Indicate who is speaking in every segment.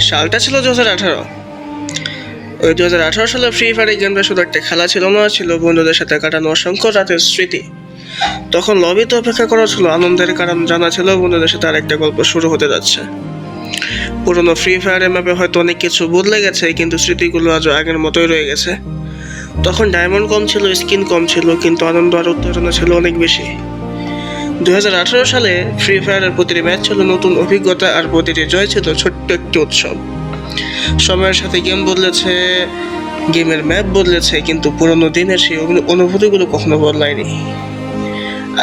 Speaker 1: সালটা ছিল 2018। ওই 2018 সালে ফ্রি ফায়ার গেমটা শুধু একটা খেলা ছিল না, ছিল বন্ধুদের সাথে কাটানো অসংখ্য রাতের স্মৃতি। তখন লবিতে অপেক্ষা করা ছিল আনন্দের, কারণ জানা ছিল বন্ধুদের সাথে আরেকটা গল্প শুরু হতে যাচ্ছে। পুরোনো ফ্রি ফায়ারের ম্যাপে হয়তো অনেক কিছু বদলে গেছে, কিন্তু স্মৃতিগুলো আজও আগের মতোই রয়ে গেছে। তখন ডায়মন্ড কম ছিল, স্কিন কম ছিল, কিন্তু আনন্দ আর উত্তেজনা ছিল অনেক বেশি। 2018 সালে ফ্রি ফায়ারের প্রতিটি ম্যাচ ছিল নতুন অভিজ্ঞতা, আর প্রতিটি জয় ছিল ছোট্ট একটি উৎসব। সময়ের সাথে গেম বদলেছে, গেমের ম্যাপ বদলেছে, কিন্তু পুরোনো দিনের সেই অনুভূতিগুলো কখনো বদলায়নি।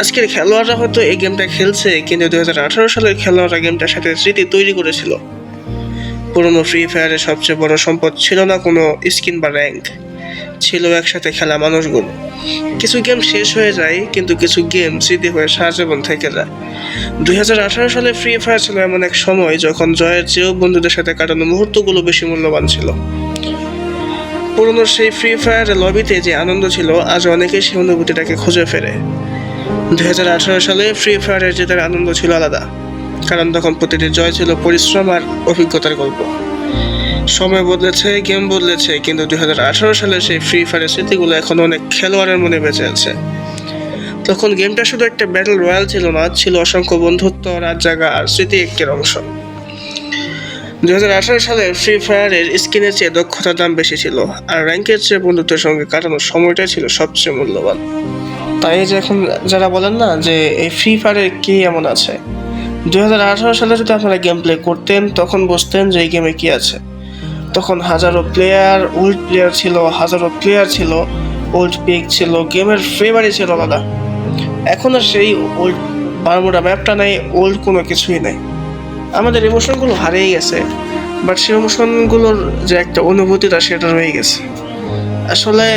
Speaker 1: আজকের খেলোয়াড়রা হয়তো এই গেমটা খেলছে, কিন্তু 2018 সালের খেলোয়াড়রা গেমটার সাথে স্মৃতি তৈরি করেছিল। পুরোনো ফ্রি ফায়ারের সবচেয়ে বড় সম্পদ ছিল না কোনো স্কিন বা র্যাঙ্ক, ছিল একসাথে খেলা মানুষগুলো। কিছু গেম শেষ হয়ে যায়, কিন্তু কিছু গেম স্মৃতি হয়ে সারা জীবন থেকে যায়। 2018 সালে ফ্রি ফায়ার ছিল এমন এক সময় যখন জয়ের চেয়েও বন্ধুদের সাথে কাটানো মুহূর্তগুলো বেশি মূল্যবান ছিল। পুরোনো সেই ফ্রি ফায়ারের লবিতে যে আনন্দ ছিল, আজ অনেকেই সেই অনুভূতিটাকে খুঁজে ফেরে। 2018 সালে ফ্রি ফায়ারের জেতার আনন্দ ছিল আলাদা, কারণ তখন প্রতিটি জয় ছিল পরিশ্রম আর অভিজ্ঞতার গল্প। সময় বদলেছে, গেম বদলেছে, কিন্তু 2018 সালের সেই ফ্রি ফায়ারের স্মৃতিগুলো এখন অনেক খেলোয়াড়ের মনে বেঁচে আছে। তখন গেমটা শুধু একটা ব্যাটল রয়্যাল ছিল না, ছিল অসংখ্য বন্ধুত্ব, রাত জাগা আর স্মৃতি একটি অংশ। 2018 সালে ফ্রি ফায়ারের স্কিনের চেয়ে দক্ষতার দাম বেশি ছিল, আর র্যাঙ্কের চেয়ে বন্ধুত্বের সঙ্গে কাটানোর সময়টাই ছিল সবচেয়ে মূল্যবান। তাই যে এখন যারা বলেন না যে এই ফ্রি ফায়ারের কি এমন আছে, 2018 সালে যদি আপনারা গেম প্লে করতেন তখন বুঝতেন যে এই গেমে কি আছে। তখন হাজারো প্লেয়ার, ওল্ড প্লেয়ার ছিল, ওল্ড পিক ছিল, গেমের ফ্লেভারই ছিল আলাদা। এখন আর সেই ওল্ড বারমুডা ম্যাপটা নেই, ওল্ড কোনো কিছুই নেই। আমাদের ইমোশনগুলো হারিয়ে গেছে, বাট সেই ইমোশনগুলোর যে একটা অনুভূতিটা সেটা রয়ে গেছে। আসলে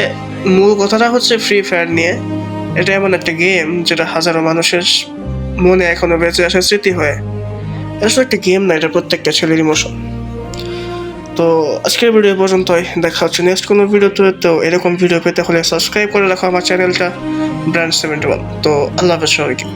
Speaker 1: মূল কথাটা হচ্ছে ফ্রি ফায়ার নিয়ে, এটা এমন একটা গেম যেটা হাজারো মানুষের মনে এখনো বেঁচে আসে স্মৃতি হয়ে। আসলে একটা গেম না, এটা প্রত্যেকটা ছেলের ইমোশন। তো আজকের ভিডিও পর্যন্তই, দেখা হচ্ছে নেক্সট কোনো ভিডিওতে। তো এরকম ভিডিও পেতে হলে সাবস্ক্রাইব করে রাখো আমার চ্যানেলটা ব্র্যান্ড 71। তো আল্লাহ হাফেজ সবাইকে।